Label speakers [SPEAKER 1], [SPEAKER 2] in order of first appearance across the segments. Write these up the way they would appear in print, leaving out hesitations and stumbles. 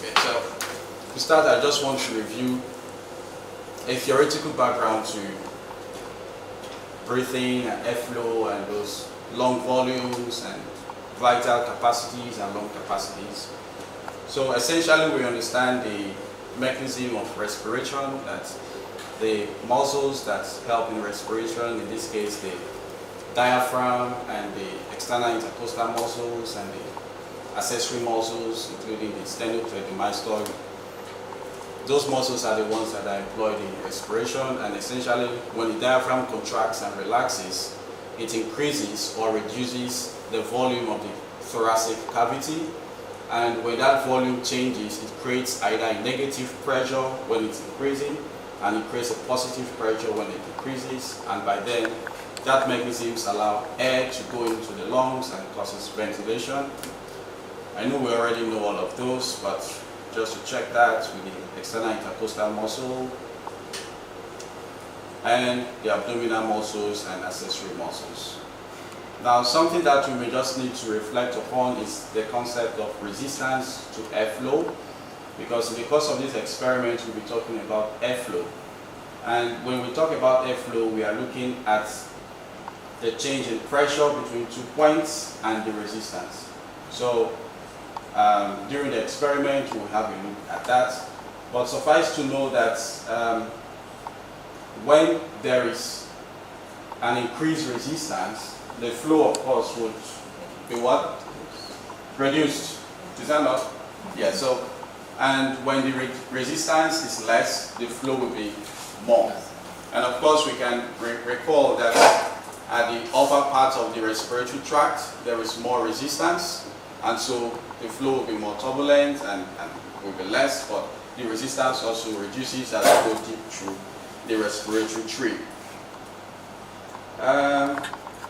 [SPEAKER 1] Okay, so to start, I just want to review a theoretical background to breathing and airflow and those lung volumes and vital capacities and lung capacities. So essentially we understand the mechanism of respiration, that the muscles that help in respiration, in this case the diaphragm and the external intercostal muscles and the accessory muscles, including the sternocleidomastoid, the mystoid. Those muscles are the ones that are employed in respiration, and essentially when the diaphragm contracts and relaxes, it increases or reduces the volume of the thoracic cavity, and when that volume changes, it creates either a negative pressure when it's increasing, and it creates a positive pressure when it decreases, and by then that mechanism allows air to go into the lungs and causes ventilation. I know we already know all of those, but just to check that with the external intercostal muscle and the abdominal muscles and accessory muscles. Now, something that we may just need to reflect upon is the concept of resistance to airflow, because in the course of this experiment we'll be talking about airflow. And when we talk about airflow, we are looking at the change in pressure between 2 points and the resistance. So during the experiment we'll have a look at that, but suffice to know that when there is an increased resistance, the flow of course would be what? Reduced. Is that not? Yeah, so, and when the resistance is less, the flow will be more. And of course we can recall that at the upper part of the respiratory tract there is more resistance, and so the flow will be more turbulent and will be less, but the resistance also reduces as it goes deep through the respiratory tree.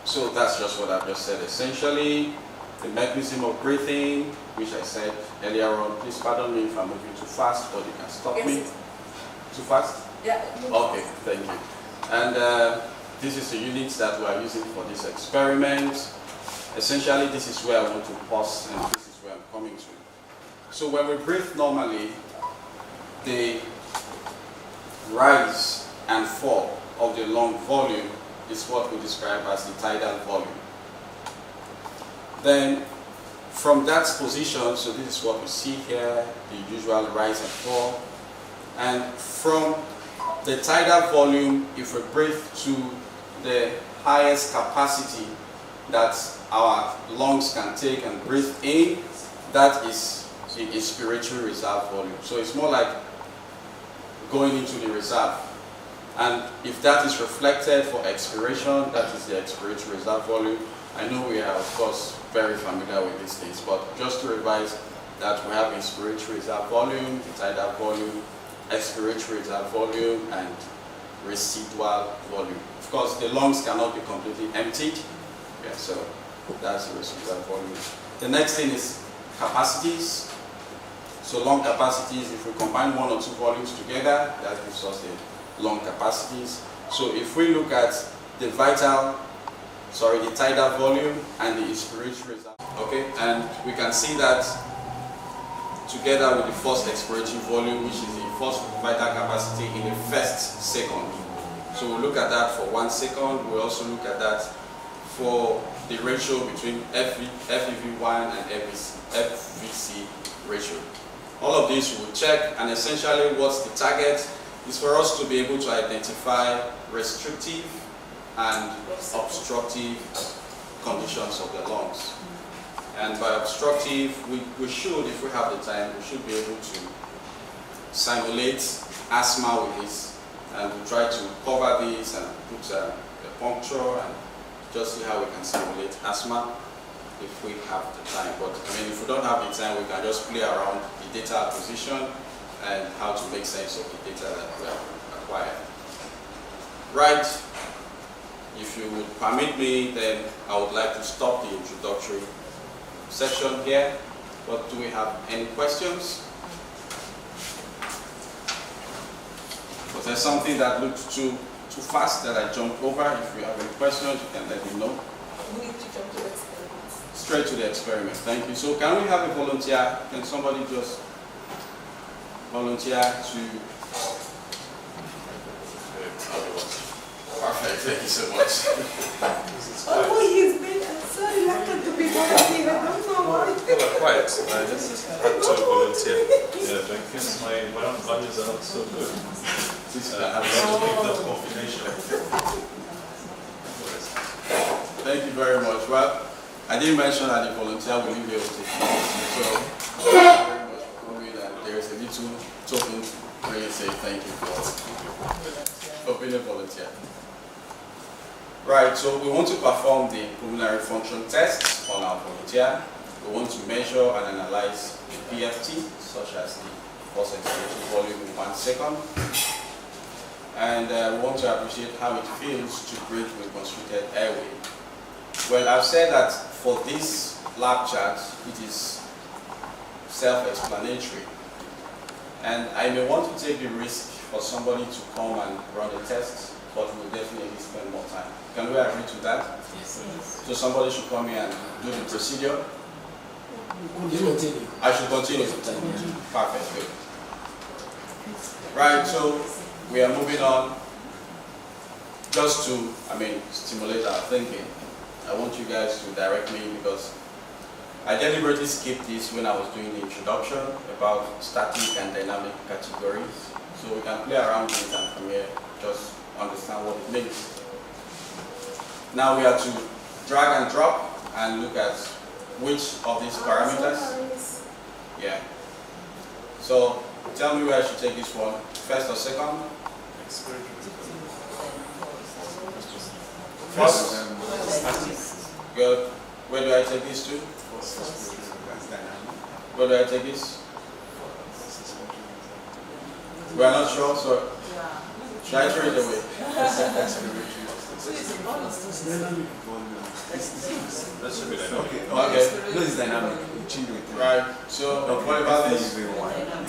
[SPEAKER 1] So that's just what I've just said. Essentially, the mechanism of breathing, which I said earlier on. Please pardon me if I'm moving too fast, but you can stop me. Too fast?
[SPEAKER 2] Yeah.
[SPEAKER 1] Okay, thank you. And this is the unit that we are using for this experiment. Essentially, this is where I want to pause, and this is where I'm coming to. So when we breathe normally, the rise and fall of the lung volume is what we describe as the tidal volume. Then from that position, so this is what we see here, the usual rise and fall. And from the tidal volume, if we breathe to the highest capacity that our lungs can take and breathe in, that is the inspiratory reserve volume. So it's more like going into the reserve. And if that is reflected for expiration, that is the expiratory reserve volume. I know we are, of course, very familiar with these things, but just to revise that we have inspiratory reserve volume, the tidal volume, expiratory reserve volume, and residual volume. Of course, the lungs cannot be completely emptied. Yeah, so that's the residual volume. The next thing is capacities. So lung capacities, if we combine one or two volumes together, that gives us the lung capacities. So if we look at the the tidal volume and the inspiratory reserve, okay, and we can see that together with the first expiratory volume, which is the first vital capacity in the first second. So we'll look at that for 1 second. We'll also look at that for the ratio between FEV1 and FVC ratio. All of this we will check, and essentially what's the target is for us to be able to identify restrictive and obstructive conditions of the lungs. And by obstructive, we should, if we have the time, we should be able to simulate asthma with this, and we'll try to cover this and put a puncture and just see how we can simulate asthma if we have the time. But I mean, if we don't have the time, we can just play around the data acquisition and how to make sense of the data that we have acquired. Right, if you would permit me, then I would like to stop the introductory section here. But do we have any questions? Was there something that looked too fast that I jumped over? If you have any questions, you can let me know.
[SPEAKER 2] We need to jump to the experiment.
[SPEAKER 1] Straight to the experiment. Thank you. So can we have a volunteer? Can somebody just volunteer to... Perfect, thank you so much.
[SPEAKER 2] Oh, he's been so reluctant to be volunteer. I don't know why.
[SPEAKER 3] Quiet. I just had to volunteer. Yeah, because my own values are not so good. I have to keep that confidential.
[SPEAKER 1] Thank you very much. Well, I didn't mention that the volunteer will be able to so thank you very much for coming, and there is a little token where you say thank you for being a volunteer. Right, so we want to perform the pulmonary function test on our volunteer. We want to measure and analyze the PFT, such as the force expansion volume in 1 second. And we want to appreciate how it feels to breathe with constricted airway. Well, I've said that for this lab chart, it is self-explanatory. And I may want to take the risk for somebody to come and run the test, but we'll definitely spend more time. Can we agree to that?
[SPEAKER 2] Yes.
[SPEAKER 1] So somebody should come here and do the procedure?
[SPEAKER 2] Continue.
[SPEAKER 1] I should continue. Perfect, good. Right, so we are moving on. Just to, stimulate our thinking, I want you guys to direct me, because I deliberately skipped this when I was doing the introduction about static and dynamic categories. So we can play around with it, and from here just understand what it means. Now we have to drag and drop and look at which of these parameters. Yeah. So tell me where I should take this one, first or second? First. Good. Where do I take this to? Where do I take this? We are not sure, so should I throw it away?
[SPEAKER 3] That's a good idea.
[SPEAKER 1] Okay.
[SPEAKER 4] No, it's dynamic. You change it.
[SPEAKER 1] Right. So what about this?
[SPEAKER 4] You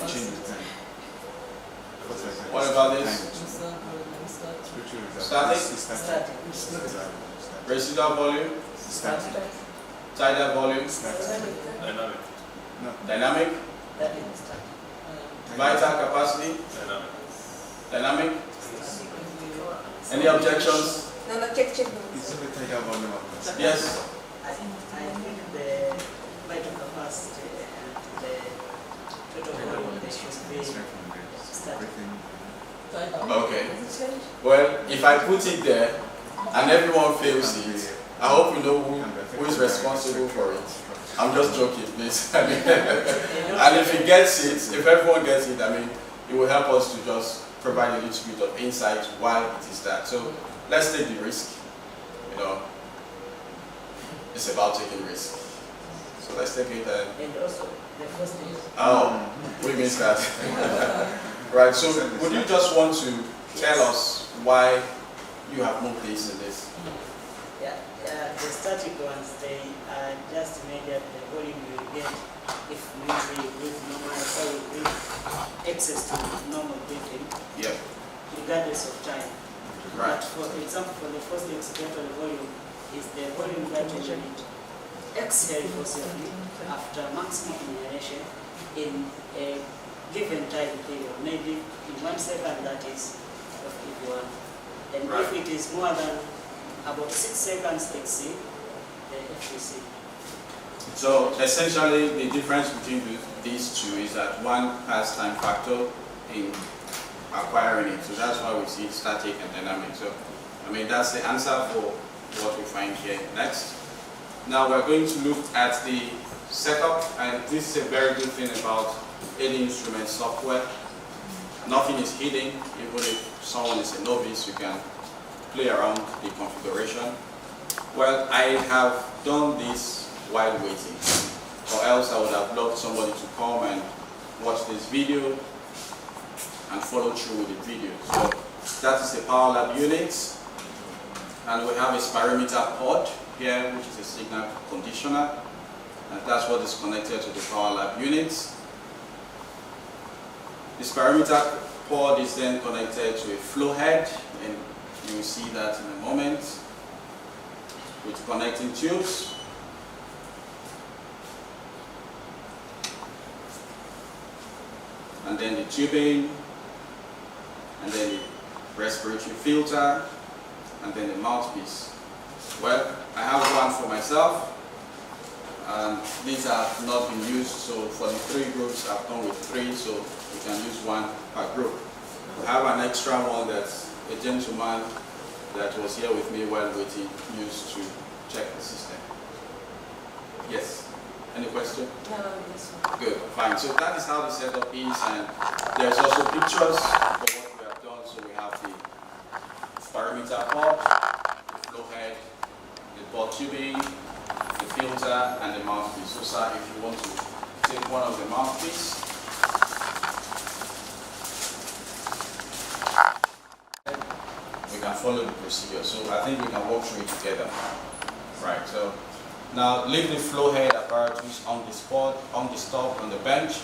[SPEAKER 4] change the time.
[SPEAKER 1] What about this? Static?
[SPEAKER 4] Static.
[SPEAKER 1] Residual volume?
[SPEAKER 4] Static.
[SPEAKER 1] Tidal volume?
[SPEAKER 3] Dynamic.
[SPEAKER 4] No.
[SPEAKER 1] Dynamic? Vital capacity?
[SPEAKER 3] Dynamic.
[SPEAKER 1] Dynamic? Any objections?
[SPEAKER 2] No, check.
[SPEAKER 4] It's only tidal volume of the
[SPEAKER 1] Yes?
[SPEAKER 5] I think the vital capacity and the total volume they should be static.
[SPEAKER 1] Okay. Well, if I put it there and everyone fails it, I hope you know who is responsible for it. I'm just joking, please. And if he gets it, if everyone gets it, it will help us to just provide a little bit of insight why it is that. So let's take the risk. It's about taking risk. So let's take it.
[SPEAKER 5] And also the first is
[SPEAKER 1] We missed that. Right. So would you just want to tell us why you have moved this and this?
[SPEAKER 5] the static ones, they are just measured the volume you will get if we breathe normal, or we breathe access to normal breathing,
[SPEAKER 1] Yep.
[SPEAKER 5] regardless of time.
[SPEAKER 1] Right.
[SPEAKER 5] But for example, for the first expiratory volume is the volume that you need exhale forcibly after maximum inhalation in a given time period, maybe in 1 second, that is FEV1. And
[SPEAKER 1] Right.
[SPEAKER 5] if it is more than about 6 seconds exceed the FVC.
[SPEAKER 1] So essentially, the difference between these two is that one has time factor in acquiring it. So that's why we see static and dynamic. So that's the answer for what we find here next. Now we're going to look at the setup, and this is a very good thing about ADInstruments software. Nothing is hidden. Even if someone is a novice, you can play around the configuration. Well, I have done this while waiting, or else I would have loved somebody to come and watch this video and follow through with the video. So that is the Power Lab unit, and we have a spirometer pod here, which is a signal conditioner, and that's what is connected to the Power Lab unit. The spirometer pod is then connected to a flow head, and you will see that in a moment, with connecting tubes. and then the tubing, and then the respiratory filter, and then the mouthpiece. Well, I have one for myself, and these have not been used, so for the 3 groups I've done with 3, so you can use one per group. I have an extra one that a gentleman that was here with me while waiting used to check the system. Yes? Any question?
[SPEAKER 2] No, this one.
[SPEAKER 1] Good, fine. So that is how the setup is, and there's also pictures for what we have done. So we have the spirometer port, the flow head, the port tubing, the filter, and the mouthpiece. So sir, if you want to take one of the mouthpiece, we can follow the procedure. So I think we can walk through it together. Right, so now leave the flow head apparatus on the spot, on the stop, on the bench,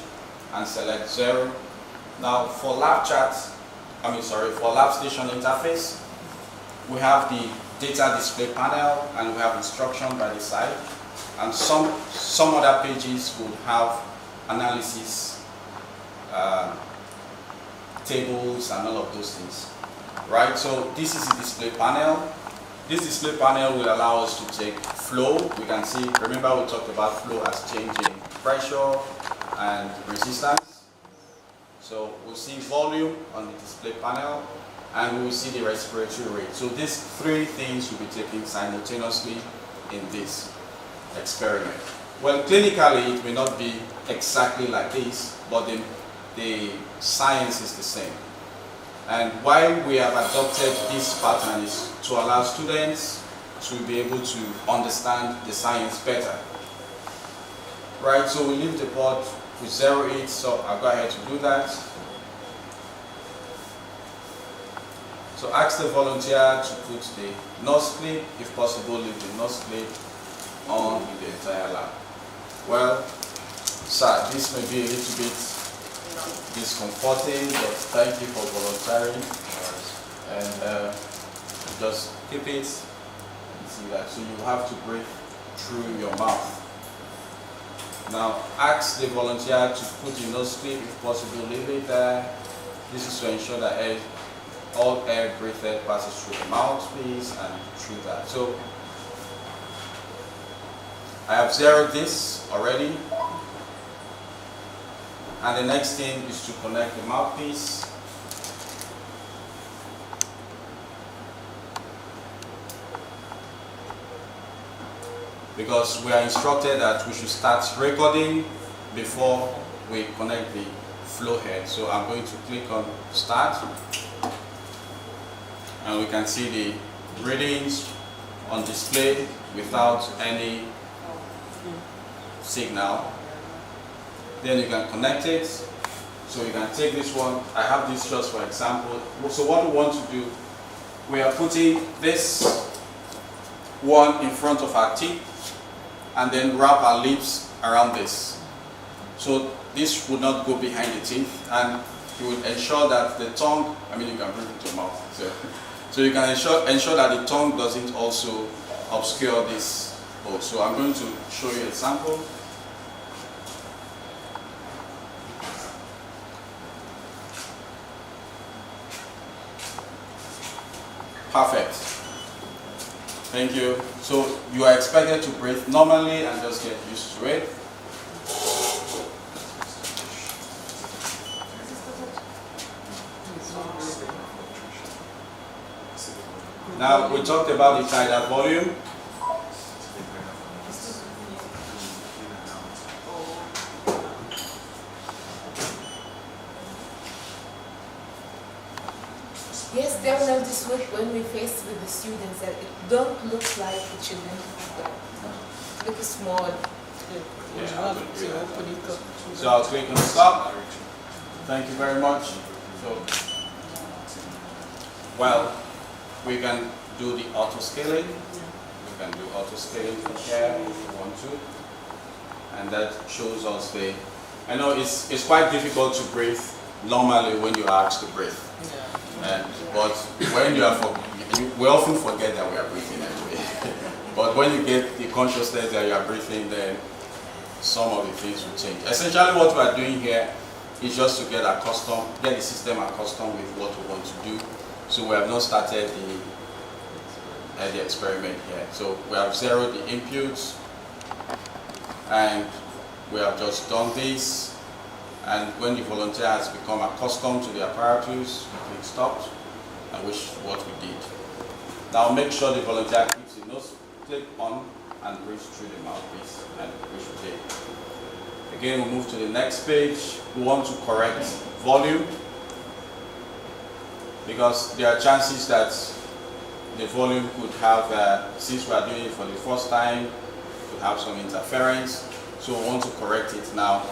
[SPEAKER 1] and select 0. Now for lab for lab station interface, we have the data display panel and we have instruction by the side, and some other pages would have analysis, tables, and all of those things. Right, so this is the display panel. This display panel will allow us to take flow. We can see, remember we talked about flow as changing pressure and resistance. So we'll see volume on the display panel, and we will see the respiratory rate. So these 3 things will be taken simultaneously in this experiment. Well, clinically it may not be exactly like this, but the science is the same. And why we have adopted this pattern is to allow students to be able to understand the science better. Right, so we leave the board with 0 each, so I'll go ahead to do that. So ask the volunteer to put the nose clip, if possible leave the nose clip on in the entire lab. Well, sir, this may be a little bit discomforting, but thank you for volunteering, and just keep it and see that. So you have to breathe through your mouth. Now ask the volunteer to put the nose clip, if possible leave it there. This is to ensure that all air breathed passes through the mouthpiece and through that. So I have zeroed this already. And the next thing is to connect the mouthpiece. Because we are instructed that we should start recording before we connect the flow head. So I'm going to click on start. And we can see the readings on display without any signal. Then you can connect it. So you can take this one. I have this just for example. So what we want to do, we are putting this one in front of our teeth and then wrap our lips around this. So this would not go behind the teeth, and you would ensure that the tongue, you can breathe into your mouth. So you can ensure that the tongue doesn't also obscure this hole. So I'm going to show you a sample. Perfect. Thank you. So you are expected to breathe normally and just get used to it. Now we talked about the tidal volume.
[SPEAKER 2] Yes, there was this week when we faced with the students that it don't look like the children. Look small.
[SPEAKER 1] So I'll click on stop. Thank you very much. So, well, we can do the auto scaling. We can do auto scaling from here if you want to. And that shows us I know it's quite difficult to breathe normally when you are asked to breathe. But when we often forget that we are breathing anyway. But when you get the consciousness that you are breathing, then some of the things will change. Essentially what we are doing here is just to get the system accustomed with what we want to do. So we have not started the experiment here. So we have zeroed the inputs, and we have just done this. And when the volunteer has become accustomed to the apparatus, we click stop, and which is what we did. Now make sure the volunteer keeps the nose clip on and breathes through the mouthpiece, and which we did. Again, we move to the next page. We want to correct volume, because there are chances that the volume could have, since we are doing it for the first time, could have some interference. So we want to correct it now.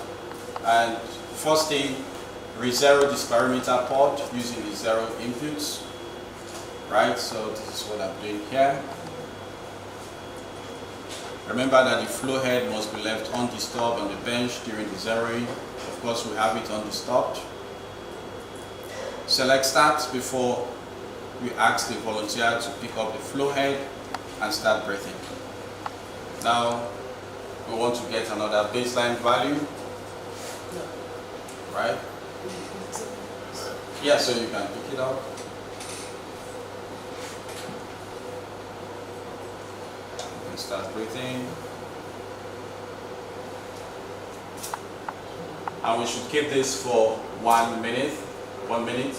[SPEAKER 1] And first thing, re-zero the spirometer port using the zero inputs. Right, so this is what I'm doing here. Remember that the flow head must be left undisturbed on the bench during the zeroing. Of course, we have it undisturbed. Select start before we ask the volunteer to pick up the flow head and start breathing. Now, we want to get another baseline value. Right? Yeah, so you can pick it up. Start breathing, and we should keep this for 1 minute. 1 minute.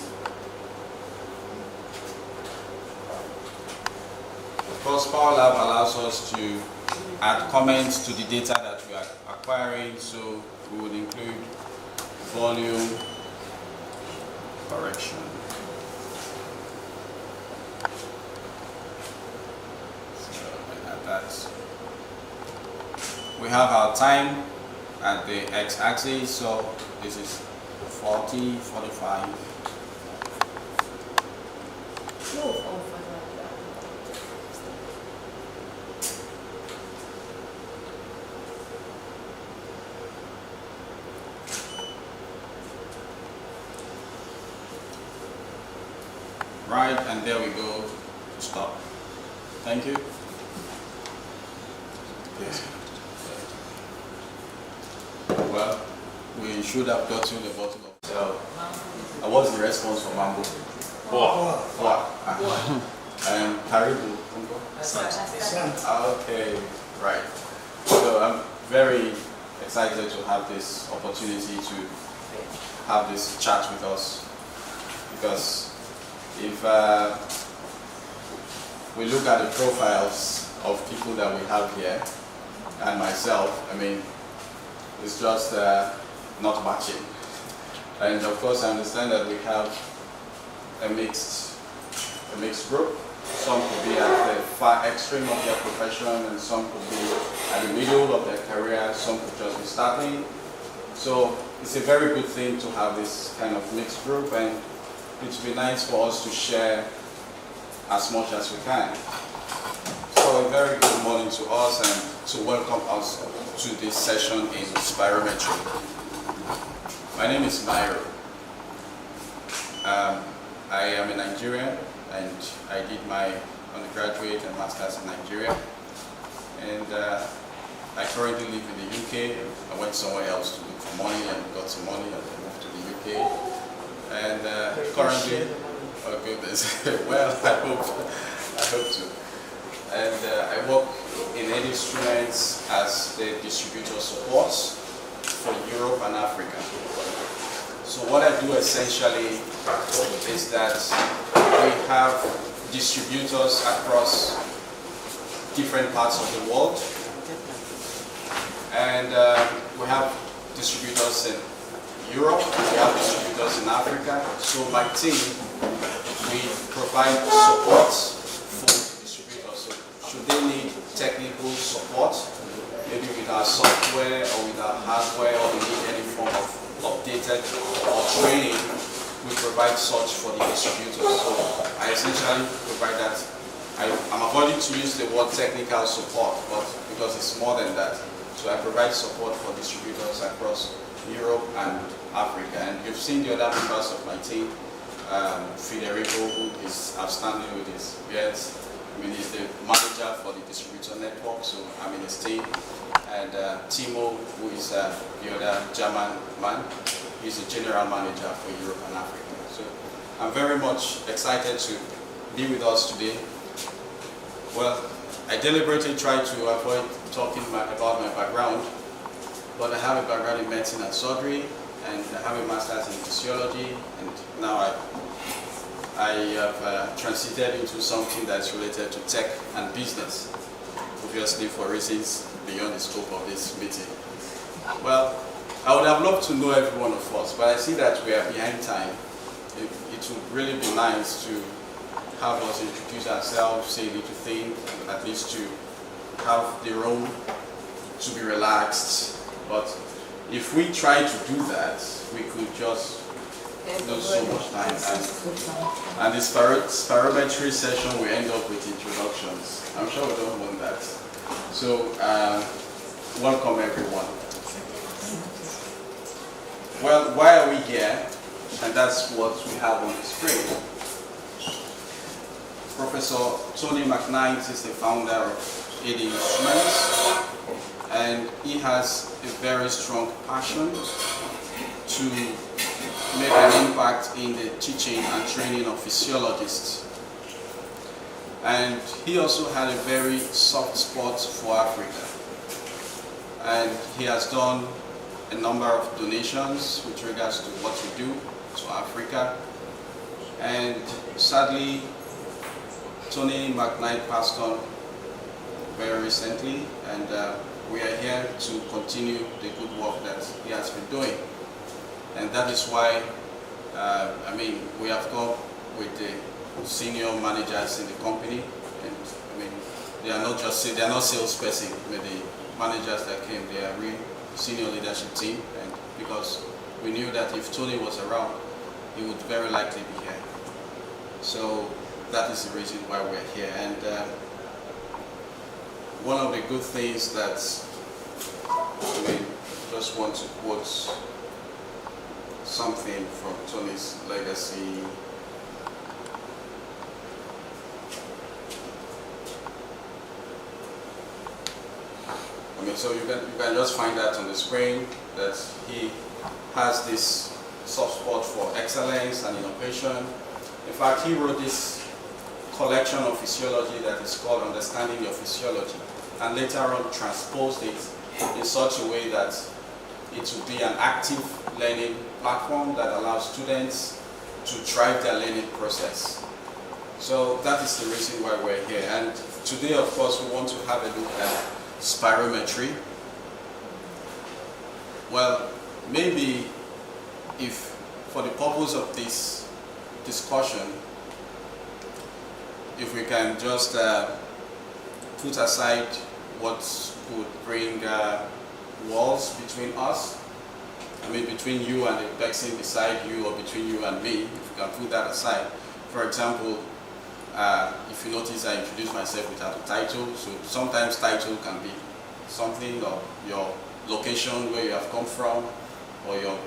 [SPEAKER 1] Of course, Power Lab allows us to add comments to the data that we are acquiring, so we would include volume correction. We have our time at the x-axis, so this is 40, 45. Right, and there we go to stop. Thank you. Yes. Well, we should have gotten the bottle of. So, what's the response from Mambo? Wow. And Karibu. Okay, right. So I'm very excited to have this opportunity to have this chat with us, because if we look at the profiles of people that we have here, and myself, I mean, it's just not matching. And of course, I understand that we have a mixed group. Some could be at the far extreme of their profession, and some could be at the middle of their career. Some could just be starting. So it's a very good thing to have this kind of mixed group, and it would be nice for us to share as much as we can. So a very good morning to us, and to welcome us to this session in Spirometry. My name is Myro. I am a Nigerian, and I did my undergraduate and master's in Nigeria. And I currently live in the UK. I went somewhere else to look for money and got some money, and I moved to the UK. And currently, oh goodness, well, I hope to. And I work in ADInstruments as the distributor support for Europe and Africa. So what I do essentially is that we have distributors across different parts of the world, and we have distributors in Europe, we have distributors in Africa. So my team, we provide support for distributors. So should they need technical support, maybe with our software or with our hardware, or they need any form of updated or training, we provide such for the distributors. So I essentially provide that. I'm avoiding to use the word technical support, but because it's more than that. So I provide support for distributors across Europe and Africa. And you've seen the other members of my team, Federico, who is outstanding with his beards. I mean, he's the manager for the distributor network, so I'm in his team. And Timo, who is the other German man, is the General Manager for Europe and Africa. So I'm very much excited to be with us today. Well, I deliberately tried to avoid talking about my background, but I have a background in medicine and surgery, and I have a master's in physiology, and now I have transited into something that's related to tech and business, obviously for reasons beyond the scope of this meeting. Well, I would have loved to know every one of us, but I see that we are behind time. It would really be nice to have us introduce ourselves, say a little thing, at least to have the room to be relaxed. But if we try to do that, we could just lose so much time. And the spirometry session will end up with introductions. I'm sure we don't want that. So, welcome everyone. Well, why are we here? And that's what we have on the screen. Professor Tony McKnight is the founder of ADInstruments, and he has a very strong passion to make an impact in the teaching and training of physiologists. And he also had a very soft spot for Africa. And he has done a number of donations with regards to what we do to Africa. And sadly, Tony McKnight passed on very recently, and we are here to continue the good work that he has been doing. And that is why, we have come with the senior managers in the company, and they are not salesperson. The managers that came, they are real senior leadership team, and because we knew that if Tony was around, he would very likely be here. So that is the reason why we're here. And one of the good things that just want to quote something from Tony's legacy. So you can just find that on the screen, that he has this soft spot for excellence and innovation. In fact, he wrote this collection of physiology that is called Understanding Your Physiology, and later on transposed it in such a way that it will be an active learning platform that allows students to drive their learning process. So that is the reason why we're here. And today, of course, we want to have a look at spirometry. Well, maybe if for the purpose of this discussion, if we can just put aside what would bring walls between us, between you and the person beside you, or between you and me, if we can put that aside. For example, if you notice, I introduced myself without a title, so sometimes title can be something, or your location, where you have come from, or your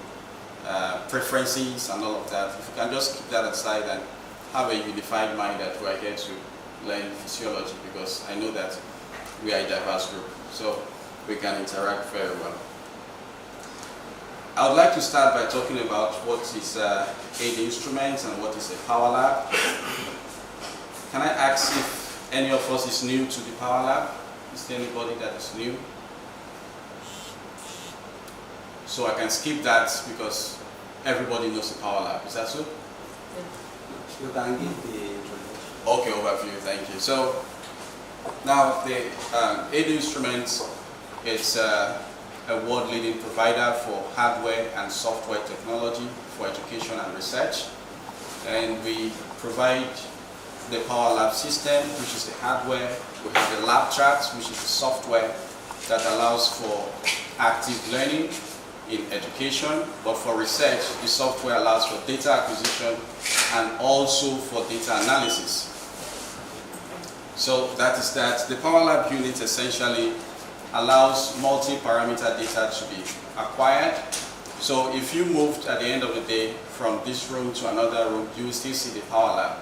[SPEAKER 1] preferences and all of that. If you can just keep that aside and have a unified mind that we are here to learn physiology, because I know that we are a diverse group, so we can interact very well. I would like to start by talking about what is ADInstruments and what is a power lab. Can I ask if any of us is new to the power lab? Is there anybody that is new? So I can skip that because everybody knows the power lab. Is that so?
[SPEAKER 6] You can give the introduction.
[SPEAKER 1] Okay, overview, thank you. So now the ADInstruments is a world-leading provider for hardware and software technology for education and research. And we provide the Power Lab system, which is the hardware. We have the Lab Tracks, which is the software that allows for active learning in education, but for research, the software allows for data acquisition and also for data analysis. So that is that. The Power Lab unit essentially allows multi-parameter data to be acquired. So if you moved at the end of the day from this room to another room, you will still see the Power Lab.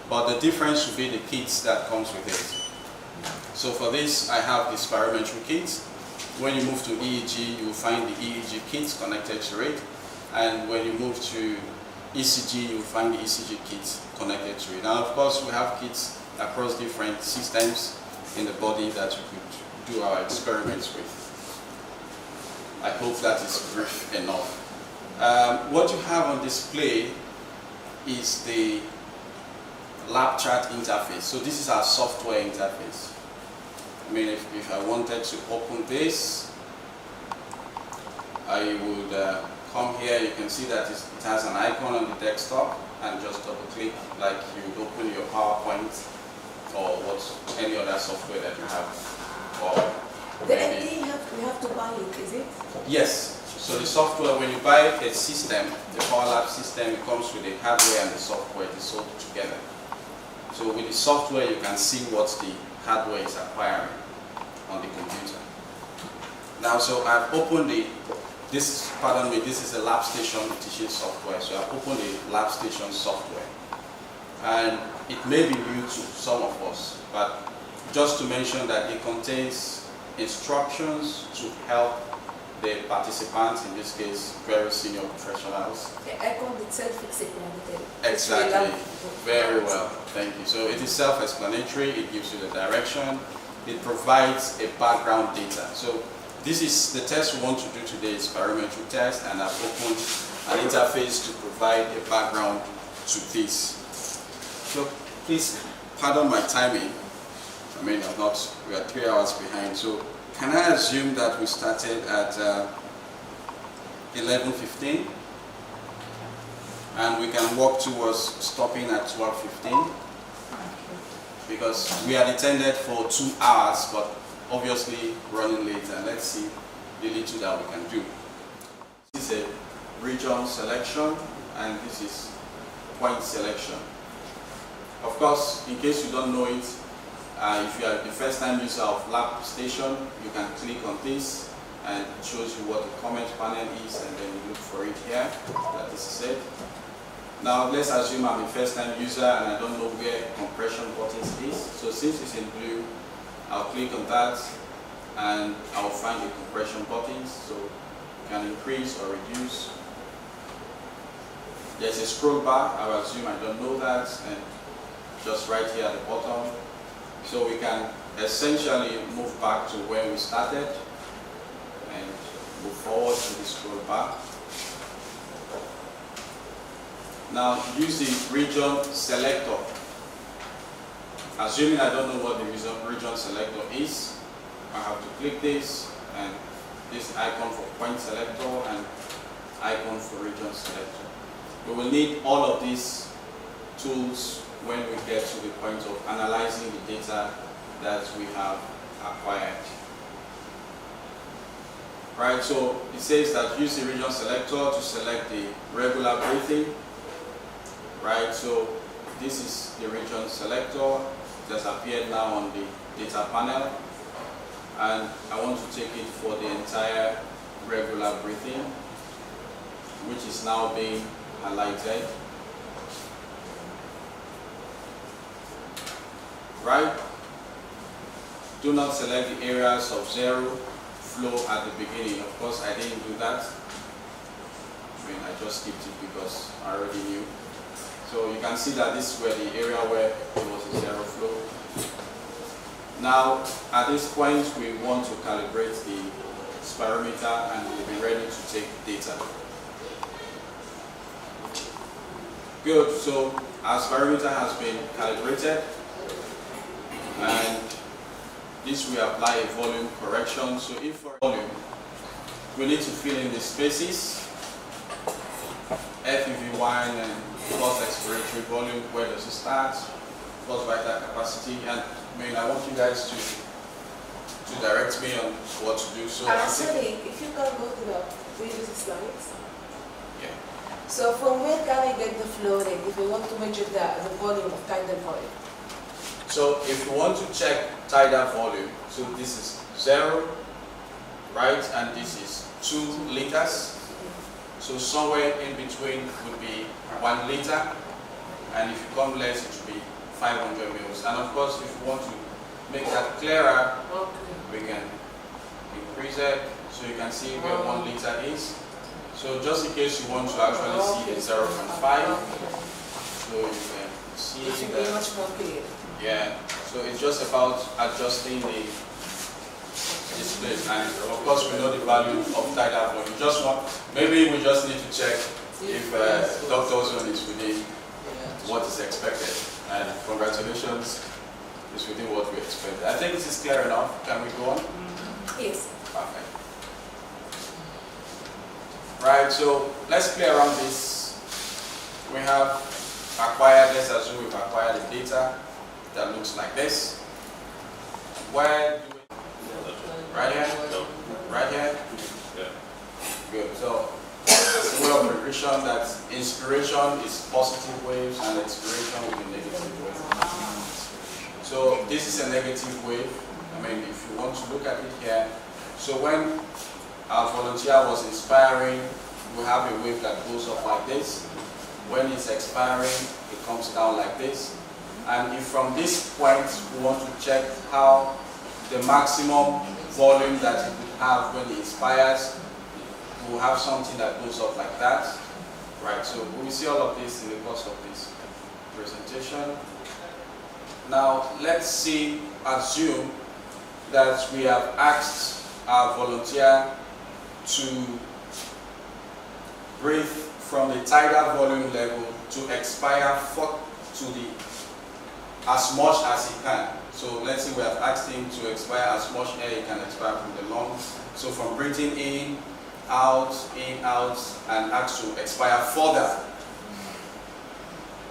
[SPEAKER 1] But the difference will be the kits that comes with it. So for this, I have the spirometry kit. When you move to EEG, you will find the EEG kits connected to it. And when you move to ECG, you'll find the ECG kit connected to it. Now, of course, we have kits across different systems in the body that you could do our experiments with. I hope that is brief enough. What you have on display is the lab chart interface. So this is our software interface. I mean, if I wanted to open this, I would come here. You can see that it has an icon on the desktop, and just double click like you would open your PowerPoint or any other software that you have. Or
[SPEAKER 2] The ND we have to buy it, is it?
[SPEAKER 1] yes. So the software, when you buy a system, the Power Lab system, it comes with the hardware and the software. It is sold together. So with the software, you can see what the hardware is acquiring on the computer. Now, so I've opened this is a lab station teaching software. So I've opened the lab station software. And it may be new to some of us, but just to mention that it contains instructions to help the participants, in this case, very senior professionals.
[SPEAKER 2] The icon itself is explanatory.
[SPEAKER 1] Exactly. Very well. Thank you. So it is self-explanatory. It gives you the direction. It provides a background data. So this is the test we want to do today, is spirometry test, and I've opened an interface to provide a background to this. So please pardon my timing. I mean, we are 3 hours behind. So can I assume that we started at 11:15? And we can work towards stopping at 12:15? Because we had intended for 2 hours, but obviously running late, and let's see the little that we can do. This is a region selection, and this is point selection. Of course, in case you don't know it, if you are the first time user of Lab Station, you can click on this and it shows you what the comment panel is, and then you look for it here. That is it. Now let's assume I'm a first time user and I don't know where compression buttons is. So since it's in blue, I'll click on that and I'll find the compression buttons. So you can increase or reduce. There's a scroll bar. I'll assume I don't know that, and just right here at the bottom. So we can essentially move back to where we started and move forward to the scroll bar. Now use the region selector. Assuming I don't know what the region selector is, I have to click this, and this icon for point selector and icon for region selector. We will need all of these tools when we get to the point of analyzing the data that we have acquired. Right, so it says that use the region selector to select the regular breathing. Right, so this is the region selector. It has appeared now on the data panel, and I want to take it for the entire regular breathing, which is now being highlighted. Right? Do not select the areas of zero flow at the beginning. Of course, I didn't do that. I mean, I just skipped it because I already knew. So you can see that this is where the area where it was a zero flow. Now, at this point, we want to calibrate the spirometer and we'll be ready to take data. Good, so our spirometer has been calibrated, and this we apply a volume correction. So if for volume, we need to fill in the spaces, FEV1 and forced expiratory volume, where does it start, forced vital capacity, and I want you guys to direct me on what to do. So
[SPEAKER 2] sorry, if you can go to the previous slides.
[SPEAKER 1] Yeah.
[SPEAKER 2] So from where can I get the flow rate if we want to measure the volume of tidal volume?
[SPEAKER 1] So if you want to check tidal volume, so this is 0, right, and this is 2 liters. So somewhere in between would be 1 liter, and if you come less, it should be 500 mils. And of course, if you want to make that clearer, we can increase it so you can see where 1 liter is. So just in case you want to actually see the 0.5, so you can see
[SPEAKER 2] It should be
[SPEAKER 1] that.
[SPEAKER 2] much more clear.
[SPEAKER 1] Yeah, so it's just about adjusting the display, and of course we know the value of tidal volume. Just want, maybe we just need to check if Dr. Ozone is within what is expected, and congratulations, it's within what we expected. I think this is clear enough. Can we go on?
[SPEAKER 2] Yes.
[SPEAKER 1] Perfect. Right, so let's play around this. We have acquired, let's assume we've acquired the data that looks like this. Where do we, right here?
[SPEAKER 3] No.
[SPEAKER 1] Right here?
[SPEAKER 3] Yeah.
[SPEAKER 1] Good. So, it's a way of regression that inspiration is positive waves and expiration will be negative waves. So, this is a negative wave. I mean, if you want to look at it here, so when our volunteer was inspiring, we have a wave that goes up like this. When it's expiring, it comes down like this. And if from this point we want to check how the maximum volume that it would have when it expires, we'll have something that goes up like that. Right, so we will see all of this in the course of this presentation. Now let's assume that we have asked our volunteer to breathe from the tidal volume level to expire to the as much as he can. So let's say we have asked him to expire as much air he can expire from the lungs. So from breathing in, out, and asked to expire further.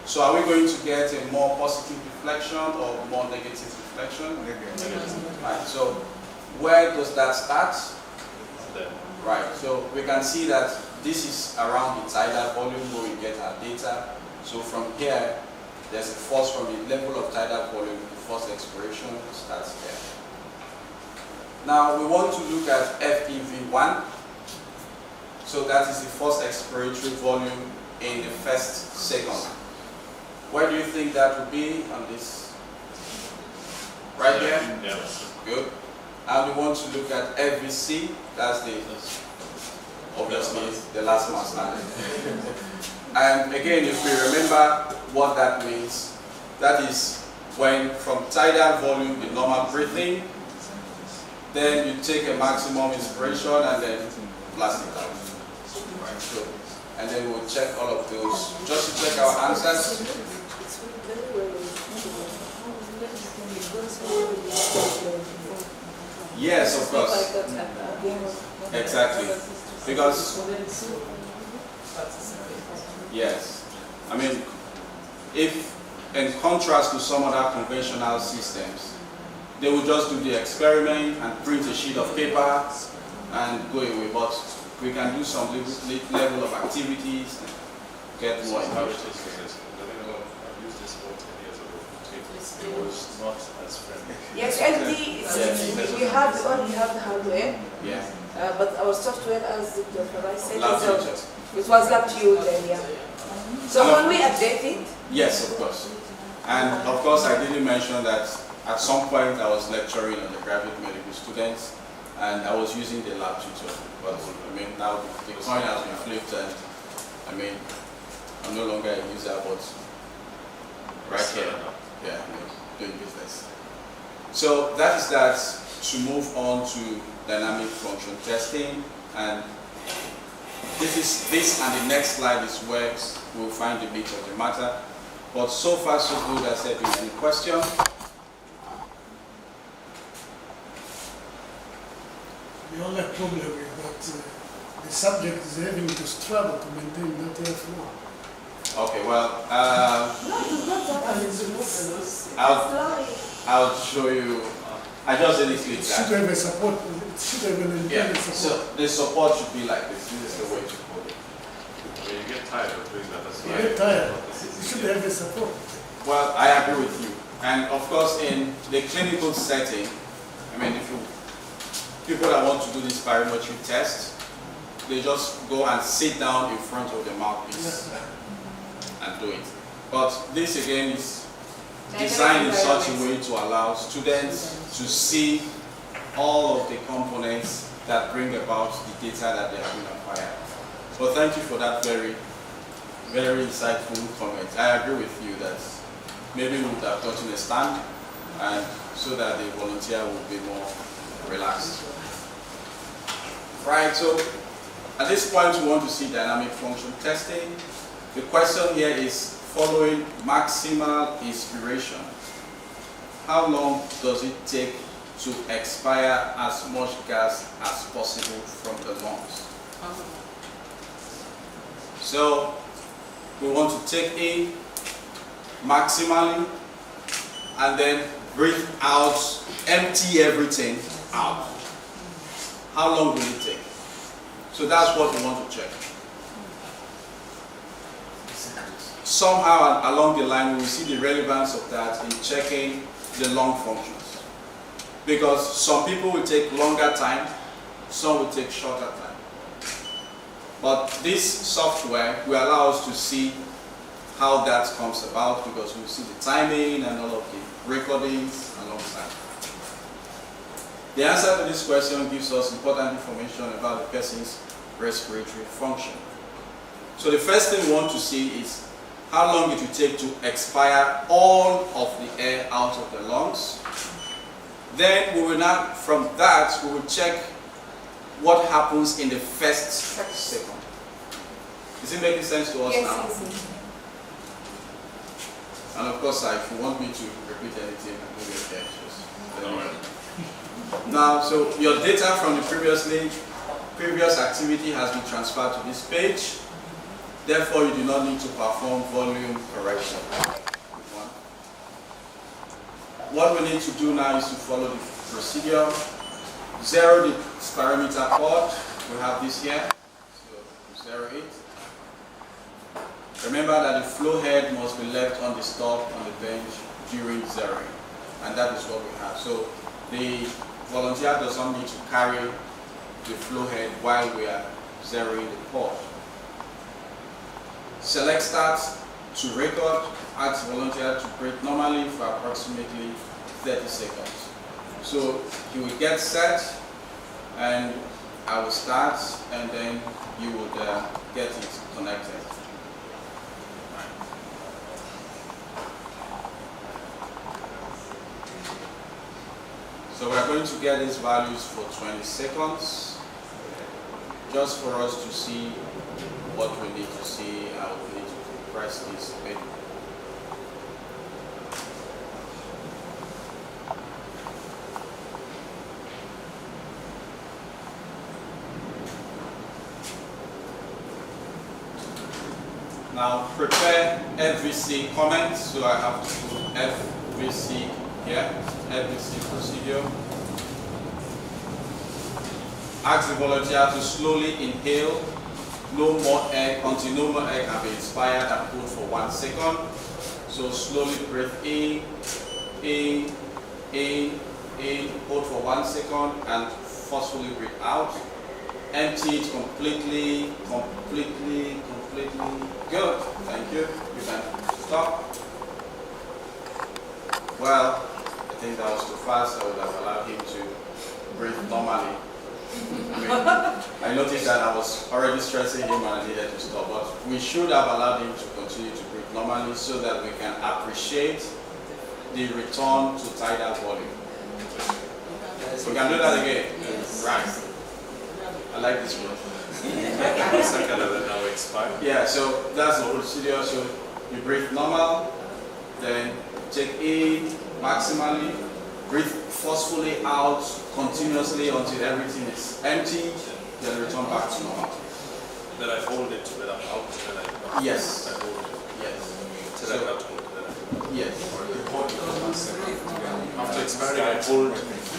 [SPEAKER 1] So are we going to get a more positive reflection or more negative reflection?
[SPEAKER 4] Negative.
[SPEAKER 1] Right, so where does that start?
[SPEAKER 3] There.
[SPEAKER 1] Right, so we can see that this is around the tidal volume where we get our data. So from here, there's a force from the level of tidal volume, the force expiration starts here. Now we want to look at FEV1. So that is the force expiratory volume in the first second. Where do you think that would be on this? Right here?
[SPEAKER 3] Yeah.
[SPEAKER 1] Good. And we want to look at FVC, that's the, obviously, the last man standing. And again, if we remember what that means, that is when from tidal volume, the normal breathing, then you take a maximum inspiration and then blast it out. Right, so, and then we'll check all of those. Just to check our answers. Yes, of course. Exactly. Because, yes. I mean, if in contrast to some other conventional systems, they will just do the experiment and print a sheet of paper and go away. But we can do some level of activities and get more information.
[SPEAKER 3] I've used this for 10 years ago. It was not as friendly.
[SPEAKER 2] Yes, LD, we only have the hardware,
[SPEAKER 1] Yeah.
[SPEAKER 2] but our software, as Dr. Rice said,
[SPEAKER 1] Lab feature.
[SPEAKER 2] it was lab tuned then, yeah. So when we update it,
[SPEAKER 1] Yes, of course. And of course, I didn't mention that at some point I was lecturing on the graduate medical students and I was using the lab tutor. But I mean, now the coin has been flipped and I mean, I'm no longer a user, but right here, yeah, I'm doing business. So that is that. To move on to dynamic function testing, and this and the next slide is where we'll find the meat of the matter. But so far so good. I said, any question?
[SPEAKER 7] The only problem is that the subject is having to struggle to maintain that airflow.
[SPEAKER 1] Okay, well, I'll show you. I just didn't click
[SPEAKER 7] It should
[SPEAKER 1] that.
[SPEAKER 7] have a support. It should have an
[SPEAKER 1] Yeah,
[SPEAKER 7] independent support.
[SPEAKER 1] so the support should be like this. This is the way to put it.
[SPEAKER 3] When you get tired of doing that, that's
[SPEAKER 7] You
[SPEAKER 3] why.
[SPEAKER 7] get tired. You should have a support.
[SPEAKER 1] Well, I agree with you. And of course, in the clinical setting, I mean, if you people that want to do this spirometry test, they just go and sit down in front of the mouthpiece and do it. But this again is designed in such a way to allow students to see all of the components that bring about the data that they have been acquired. But thank you for that very, very insightful comment. I agree with you that maybe we would have gotten a stand, and so that the volunteer will be more relaxed. Right, so at this point we want to see dynamic function testing. The question here is following maximal inspiration. How long does it take to expire as much gas as possible from the lungs? So we want to take in maximally and then breathe out, empty everything out. How long will it take? So that's what we want to check. Somehow along the line we will see the relevance of that in checking the lung functions. Because some people will take longer time, some will take shorter time. But this software will allow us to see how that comes about, because we'll see the timing and all of the recordings alongside. The answer to this question gives us important information about the person's respiratory function. So the first thing we want to see is how long it will take to expire all of the air out of the lungs. Then we will now, from that, we will check what happens in the first second. Is it making sense to us now?
[SPEAKER 2] Yes.
[SPEAKER 1] And of course, if you want me to repeat anything, I'm going to get just. Now, so your data from the previous activity has been transferred to this page. Therefore, you do not need to perform volume correction. What we need to do now is to follow the procedure. Zero the spirometer port. We have this here. So zero it. Remember that the flow head must be left on the stop on the bench during zeroing. And that is what we have. So the volunteer does not need to carry the flow head while we are zeroing the port. Select start to record. Ask volunteer to breathe normally for approximately 30 seconds. So he will get set, and I will start, and then you would get it connected. So we are going to get these values for 20 seconds, just for us to see what we need to see, how we need to compress this a bit. Now prepare FVC comment, so I have to put FVC here, FVC procedure. Ask the volunteer to slowly inhale, no more air, until no more air can be inspired, and hold for 1 second. So slowly breathe in, hold for 1 second, and forcefully breathe out. Empty it completely. Good, thank you. You can stop. Well, I think that was too fast. I would have allowed him to breathe normally. I noticed that I was already stressing him and I needed to stop, but we should have allowed him to continue to breathe normally so that we can appreciate the return to tidal volume. We can do that again. Yes. Right. I like this one.
[SPEAKER 3] Now expire.
[SPEAKER 1] Yeah, so that's the procedure. So you breathe normal, then take in maximally, breathe forcefully out continuously until everything is empty, then return back to normal.
[SPEAKER 3] Then I hold it when I'm out, then I
[SPEAKER 1] Yes.
[SPEAKER 3] I hold it.
[SPEAKER 1] Yes.
[SPEAKER 3] Till I have to hold it.
[SPEAKER 1] Yes.
[SPEAKER 3] After expiring, I hold.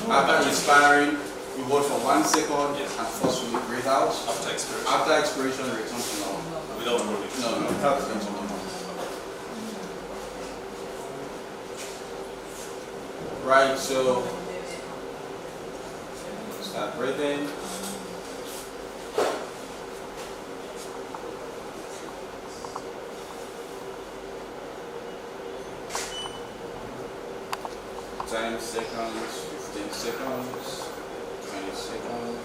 [SPEAKER 1] After inspiring, you hold for 1 second
[SPEAKER 3] Yes.
[SPEAKER 1] and forcefully breathe out.
[SPEAKER 3] After expiration.
[SPEAKER 1] After expiration, return to normal.
[SPEAKER 3] Without holding.
[SPEAKER 1] No, return to normal. Right, so start breathing. Ten seconds, 15 seconds, 20 seconds.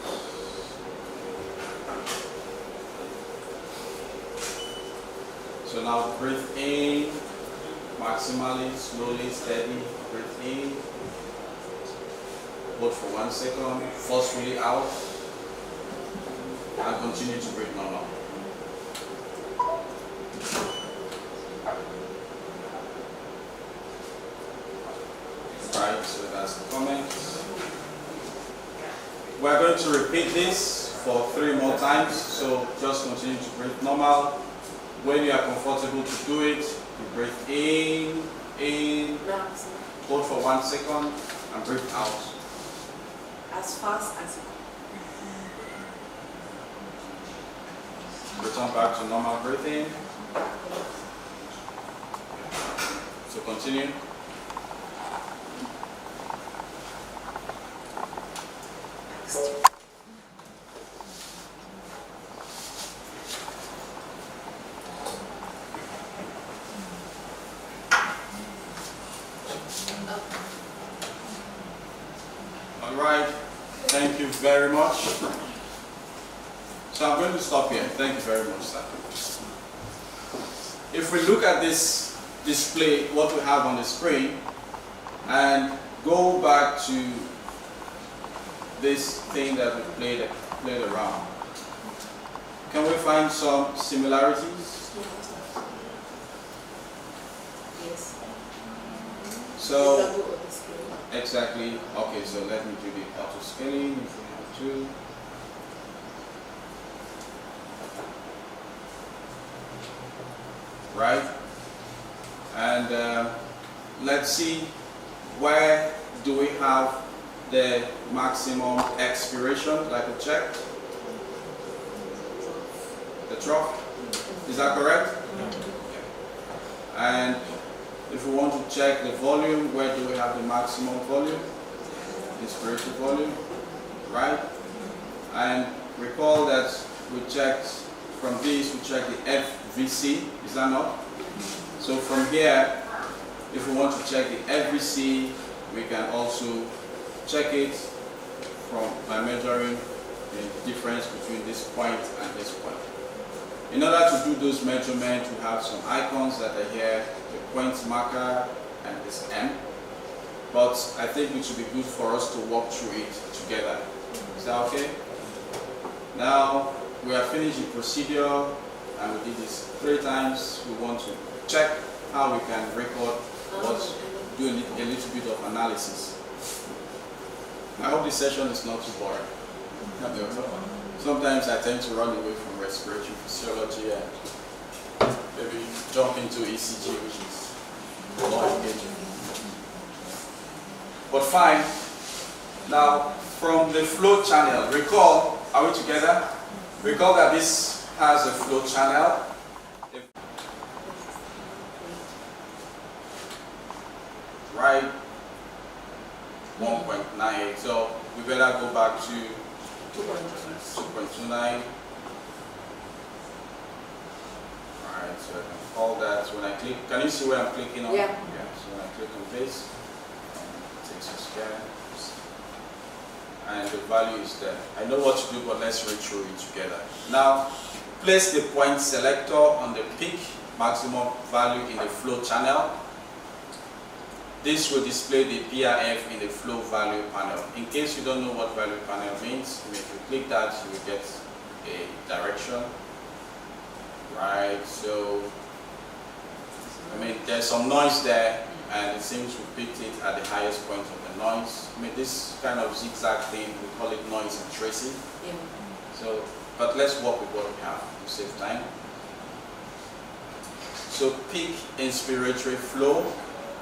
[SPEAKER 1] So now breathe in, maximally, slowly, steady, breathe in. Hold for 1 second, forcefully out, and continue to breathe normal. Right, so that's the comment. We're going to repeat this for 3 more times, so just continue to breathe normal. When you are comfortable to do it, you breathe in, hold for 1 second, and breathe out.
[SPEAKER 5] As fast as you
[SPEAKER 1] Return back to normal breathing. So continue. All right. Thank you very much. So I'm going to stop here. Thank you very much, sir. If we look at this display, what we have on the screen, and go back to this thing that we played around, can we find some similarities?
[SPEAKER 2] Yes.
[SPEAKER 1] So, exactly. Okay, so let me do the auto scaling if we have to. Right? And let's see, where do we have the maximum expiration, like we checked? The trough. Is that correct? Okay. And if we want to check the volume, where do we have the maximum volume? Inspiratory volume, right? And recall that we checked from this, we checked the FVC, is that not? So from here, if we want to check the FVC, we can also check it by measuring the difference between this point and this point. In order to do those measurements, we have some icons that are here, the point marker and this M. But I think it should be good for us to walk through it together. Is that okay? Now, we have finished the procedure and we did this 3 times. We want to check how we can record do a little bit of analysis. I hope this session is not too boring. Sometimes I tend to run away from respiratory physiology and maybe jump into ECG, which is more engaging. But fine. Now, from the flow channel, recall, are we together? Recall that this has a flow channel. Right? 1.98. So we better go back to 2.29. Alright, so I can call that when I click. Can you see where I'm clicking on?
[SPEAKER 2] Yeah.
[SPEAKER 1] So when I click on this, it takes a scan. And the value is there. I know what to do, but let's read through it together. Now, place the point selector on the peak maximum value in the flow channel. This will display the PRF in the flow value panel. In case you don't know what value panel means, if you click that, you will get a direction. Right, so, I mean, there's some noise there, and it seems we picked it at the highest point of the noise. I mean, this kind of zigzag thing, we call it noise and tracing.
[SPEAKER 2] Yeah.
[SPEAKER 1] So, but let's work with what we have to save time. So, peak inspiratory flow,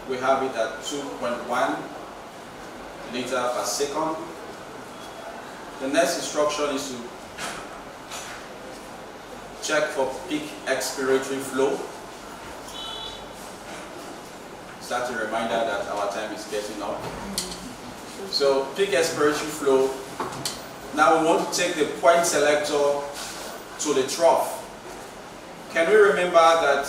[SPEAKER 1] we have it at 2.1 liter per second. The next instruction is to check for peak expiratory flow. Is that a reminder that our time is getting up? So peak expiratory flow. Now we want to take the point selector to the trough. Can we remember that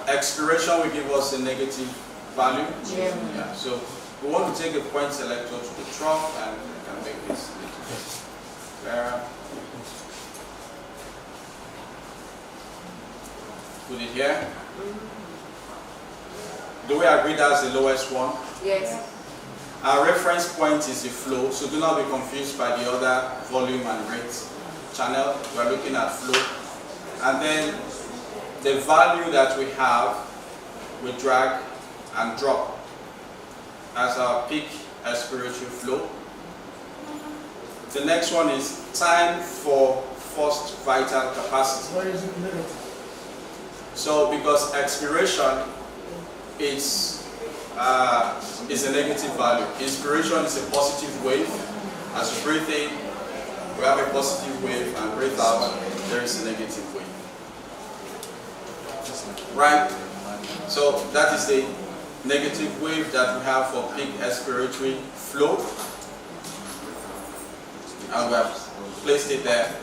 [SPEAKER 1] expiration will give us a negative value? Yeah. So we want to take the point selector to the trough, and we can make this a little bit clearer. Put it here. Do we agree that's the lowest one?
[SPEAKER 2] Yes.
[SPEAKER 1] Our reference point is the flow, so do not be confused by the other volume and rate channel. We're looking at flow. And then the value that we have, we drag and drop as our peak expiratory flow. The next one is time for first vital capacity.
[SPEAKER 7] Why is it negative?
[SPEAKER 1] So because expiration is a negative value. Inspiration is a positive wave. As you breathe in, we have a positive wave, and breathe out, there is a negative wave. Right? So that is the negative wave that we have for peak expiratory flow. And we have placed it there.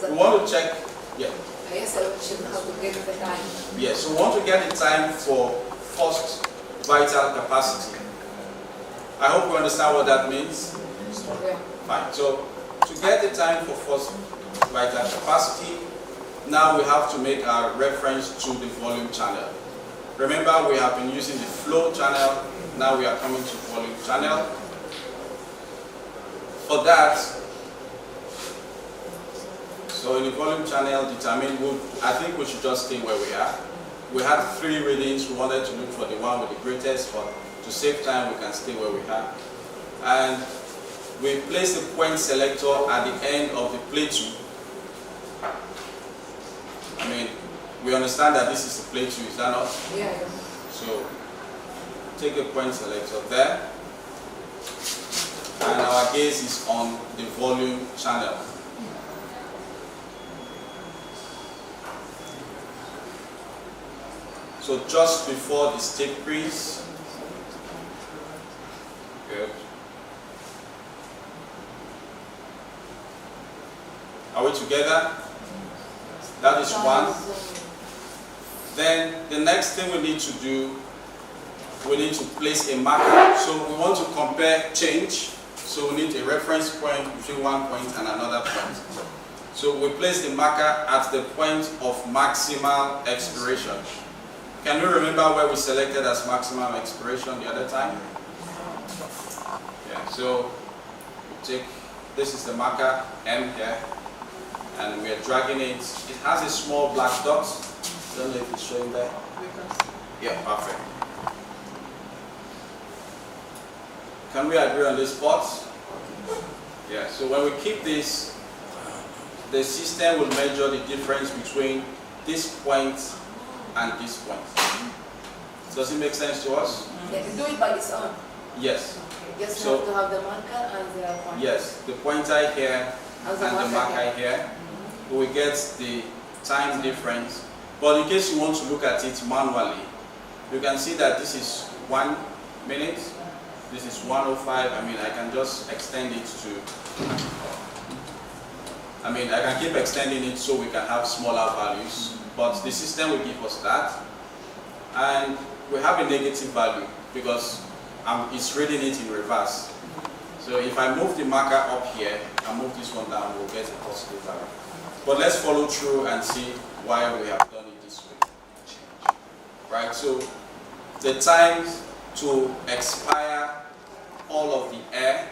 [SPEAKER 1] We want to check, yeah.
[SPEAKER 2] Yes, I should have to get the time.
[SPEAKER 1] Yes, so we want to get the time for first vital capacity. I hope you understand what that means.
[SPEAKER 2] Yeah.
[SPEAKER 1] Fine. So to get the time for first vital capacity, now we have to make our reference to the volume channel. Remember, we have been using the flow channel. Now we are coming to volume channel. For that, so in the volume channel, I think we should just stay where we are. We had 3 readings. We wanted to look for the one with the greatest, but to save time, we can stay where we are. And we place the point selector at the end of the plateau. We understand that this is a plateau, is that not?
[SPEAKER 2] Yeah.
[SPEAKER 1] So take a point selector there, and our gaze is on the volume channel. So just before the stick crease. Good. Are we together? That is one. Then the next thing we need to do, we need to place a marker. So we want to compare change. So we need a reference point between one point and another point. So we place the marker at the point of maximal expiration. Can you remember where we selected as maximum expiration the other time? Yeah, so we take, this is the marker M here, and we are dragging it. It has a small black dot. Don't know if it's showing there. Yeah, perfect. Can we agree on this spot? Yeah, so when we keep this, the system will measure the difference between this point and this point. Does it make sense to us?
[SPEAKER 2] Yeah, you do it by its own.
[SPEAKER 1] Yes.
[SPEAKER 2] Just
[SPEAKER 1] So-
[SPEAKER 2] have to have the marker and the point.
[SPEAKER 1] Yes, the pointer here
[SPEAKER 2] And
[SPEAKER 1] and the marker here. We get the time difference. But in case you want to look at it manually, you can see that this is 1 minute. This is 105. I can just extend it to, I can keep extending it so we can have smaller values. But the system will give us that. And we have a negative value because it's reading it in reverse. So if I move the marker up here and move this one down, we'll get a positive value. But let's follow through and see why we have done it this way. Right, so the time to expire all of the air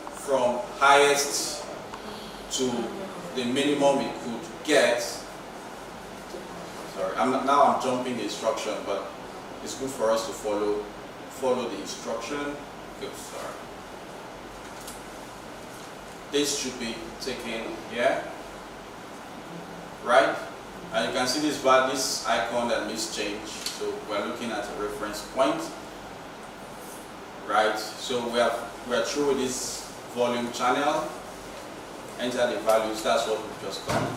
[SPEAKER 1] from highest to the minimum it could get. Sorry, now I'm jumping the instruction, but it's good for us to follow the instruction. Good, sorry. This should be taken here, right? And you can see this icon that needs change. So we're looking at a reference point, right? So we're through with this volume channel. Enter the values. That's what we've just done.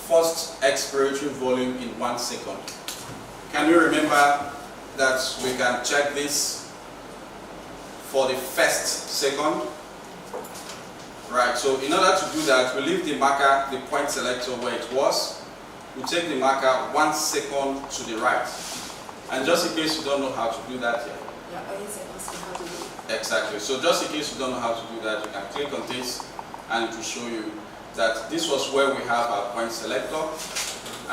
[SPEAKER 1] First expiratory volume in 1 second. Can you remember that we can check this for the first second? Right, so in order to do that, we leave the marker, the point selector where it was. We take the marker 1 second to the right. And just in case you don't know how to do that yet.
[SPEAKER 2] Yeah, I need to ask you how to do it.
[SPEAKER 1] Exactly. So just in case you don't know how to do that, you can click on this and it will show you that this was where we have our point selector.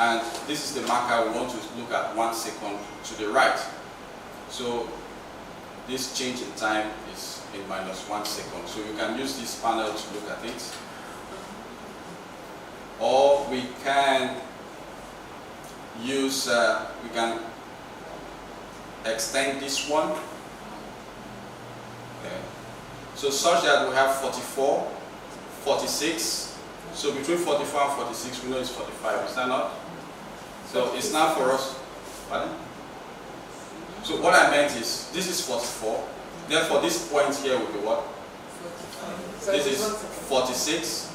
[SPEAKER 1] and this is the marker we want to look at 1 second to the right. So this change in time is in -1 second. So you can use this panel to look at it. Or we can use, we can extend this one. Okay. So such that we have 44, 46. So between 44 and 46, we know it's 45, is that not? So it's now for us, pardon? So what I meant is, this is 44, therefore this point here will be what? 45. This is 46,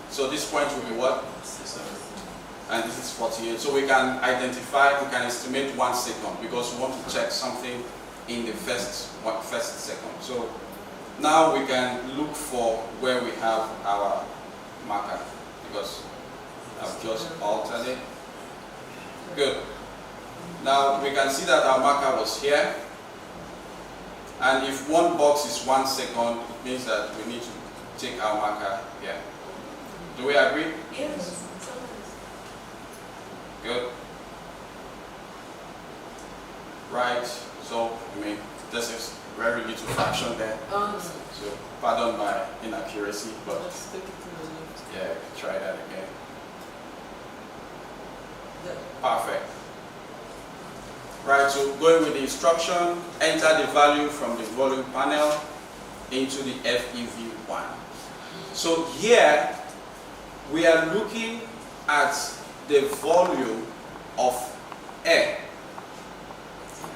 [SPEAKER 1] so this point will be what? And this is 48. So we can identify, we can estimate 1 second because we want to check something in the first second. So now we can look for where we have our marker because I've just altered it. Good. Now we can see that our marker was here, and if one box is 1 second, it means that we need to take our marker here. Do we agree?
[SPEAKER 2] Yes.
[SPEAKER 1] Good. Right. So I mean, this is very little fraction there. So pardon my inaccuracy, but yeah, try that again. Perfect. Right, so going with the instruction, enter the value from the volume panel into the FEV1. So here, we are looking at the volume of air,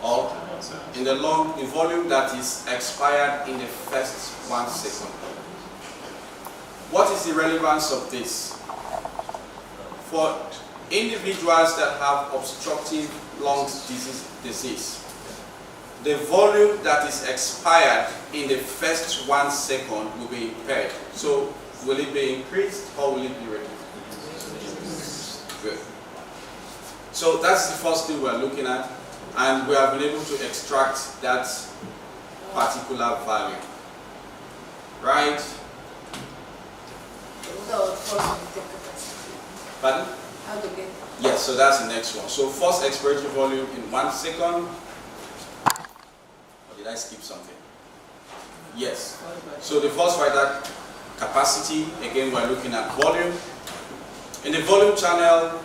[SPEAKER 1] or in the volume that is expired in the first 1 second. What is the relevance of this? For individuals that have obstructive lung disease, the volume that is expired in the first 1 second will be impaired. So will it be increased or will it be reduced? Good. So that's the first thing we're looking at, and we have been able to extract that particular value. Right? Pardon?
[SPEAKER 2] How to get?
[SPEAKER 1] Yes, so that's the next one. So first expiratory volume in 1 second. Or did I skip something? Yes. So the first vital capacity, again we're looking at volume. In the volume channel,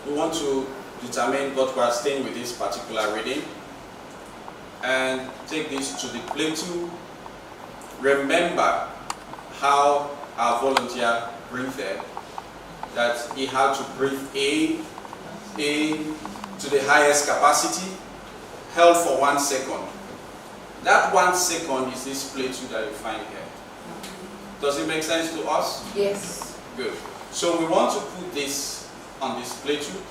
[SPEAKER 1] we want to determine what we're staying with this particular reading. And take this to the plateau. Remember how our volunteer breathed, that he had to breathe in to the highest capacity, held for 1 second. That 1 second is this plateau that you find here. Does it make sense to us?
[SPEAKER 2] Yes.
[SPEAKER 1] Good. So we want to put this on this plateau.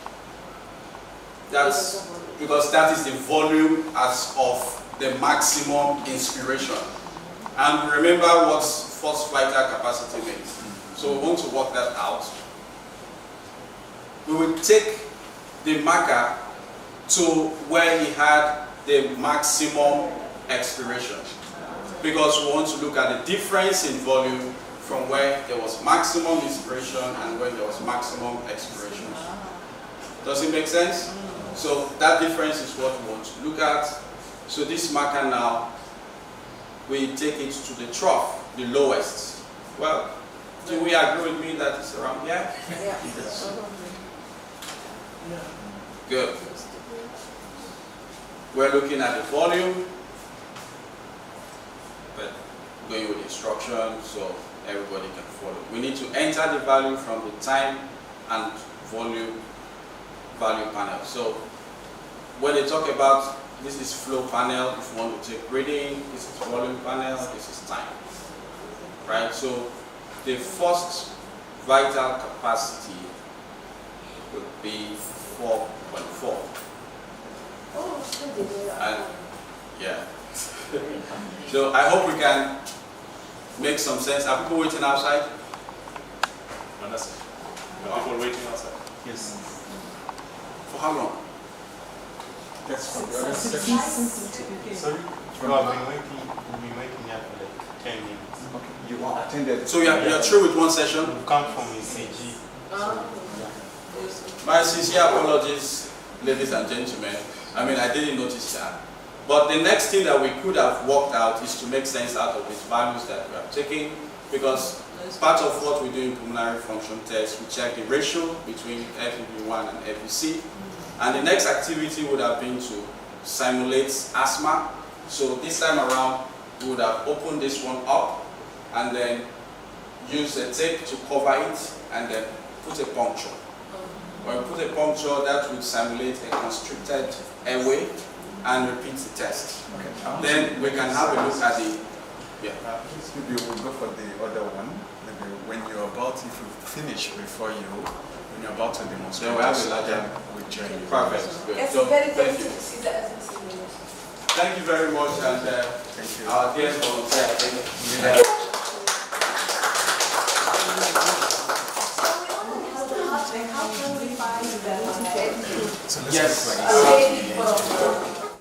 [SPEAKER 1] That's because that is the volume as of the maximum inspiration. And remember what first vital capacity means. So we want to work that out. We will take the marker to where he had the maximum expiration, because we want to look at the difference in volume from where there was maximum inspiration and when there was maximum expiration. Does it make sense? So that difference is what we want to look at. So this marker now, we take it to the trough, the lowest. Well, do we agree with me that it's around here?
[SPEAKER 2] Yeah.
[SPEAKER 1] Good. We're looking at the volume, but going with instructions so everybody can follow. We need to enter the value from the time and volume value panel. So when they talk about this is flow panel, if you want to take reading, this is volume panel, this is time. Right? So the first vital capacity would be 4.4.
[SPEAKER 2] Oh, so they were.
[SPEAKER 1] And yeah. So I hope we can make some sense. Are people waiting outside?
[SPEAKER 3] Understand? Are people waiting outside?
[SPEAKER 4] Yes.
[SPEAKER 1] For how long?
[SPEAKER 4] That's from the other section.
[SPEAKER 8] Sorry? No, I've been waiting here for like 10 minutes.
[SPEAKER 4] Okay. You are attended.
[SPEAKER 1] So you're through with one session?
[SPEAKER 8] We've come from ECG.
[SPEAKER 2] Oh.
[SPEAKER 1] My sincere apologies, ladies and gentlemen. I mean, I didn't notice that. But the next thing that we could have worked out is to make sense out of these values that we are taking, because part of what we do in pulmonary function tests, we check the ratio between FEV1 and FEC. And the next activity would have been to simulate asthma. So this time around, we would have opened this one up and then use a tape to cover it and then put a puncture. When we put a puncture, that would simulate a constricted airway and repeat the test.
[SPEAKER 4] Okay.
[SPEAKER 1] Then we can have a look at the,
[SPEAKER 4] Maybe we'll go for the other one. Maybe when you're about, if you finish before you, when you're about to demonstrate,
[SPEAKER 1] then we have a larger,
[SPEAKER 4] we join you.
[SPEAKER 1] perfect. Good.
[SPEAKER 2] It's
[SPEAKER 1] So,
[SPEAKER 2] very
[SPEAKER 1] thank
[SPEAKER 2] tempting
[SPEAKER 1] you.
[SPEAKER 2] to see the FMC.
[SPEAKER 1] Thank you very much, and
[SPEAKER 4] Thank you.
[SPEAKER 1] our dear volunteer, I think,
[SPEAKER 2] How can we find the
[SPEAKER 4] So let's
[SPEAKER 1] yes.
[SPEAKER 4] look like this.
[SPEAKER 2] lady from